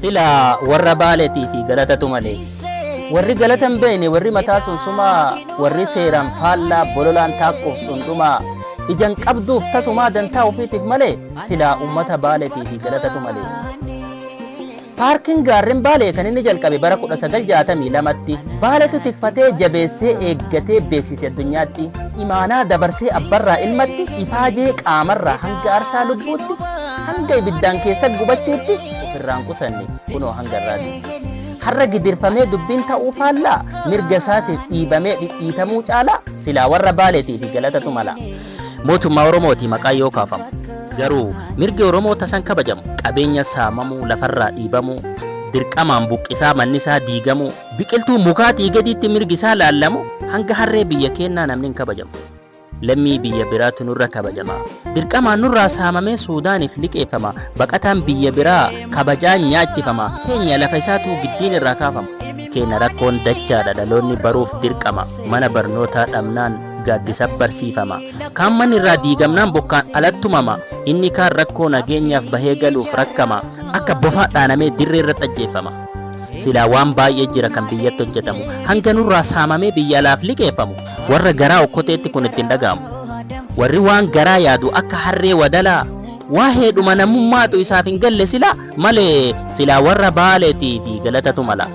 sila warra baaleetii fi galatatu malee warri galatan beene warri mataa sunsuma warri seeran faallaa bololaan taaqqoof dhundhuma ijan qabduuf tasumaa dantaa ofiitiif malee sila ummata baaleetii fi galatatu malee. Paarkiin gaarreen Baalee kan inni jalqabe bara 1962tti Baaleetu tikfatee jabeessee eeggatee beeksise addunyaatti imaanaa dabarsee abbarraa ilmatti ifaajee qaamarraa hanga aarsaa lubbuutti hanga ibiddaan keessa gubachuutti ofirraan qusanne kunoo hanga irraati. Har'a gidirfamee dubbiin ta'uu faallaa mirga isaatiif dhiibamee dhidhiitamuu caalaa silaa warra Baaleetii fi galatatu mala. Mootummaa Oromooti maqaa yoo kaafamu garuu mirgi Oromoo tasan kabajamu qabeenya saamamuu lafarraa dhiibamuu dirqamaan buqqisaa mannisaa diigamuu biqiltuu mukaatii gadiitti mirgi isaa laallamu hanga harree biyya keenyaa namni hin kabajamu. Lammii biyya biraatti nurra kabajama dirqamaan nurraa saamamee Suudaaniif liqeeffama baqataan biyya biraa kabajaan nyaachifama keenya lafa isaatu giddiin irraa kaafama keenya rakkoon dachaadha dhaloonni baruuf dirqama mana barnootaa dhabnaan gaaddisa barsiifama kaan manni irraa diigamnaan bokkaan alattumama inni kaan rakkoo nageenyaaf bahee galuuf rakkama akka bofaa dhaanamee dirree irratti ajjeeffama. Silaa waan baay'ee jira kan biyyatti hojjetamu hanga nurraa saamamee biyya alaaf liqeeffamu warra garaa okkoteetti kun ittiin dhaga'amu warri waan garaa yaadu akka harree wadalaa waa heedhuma namummaatu isaaf hin galle sila malee silaa warra Baaleetii fi galatatu mala.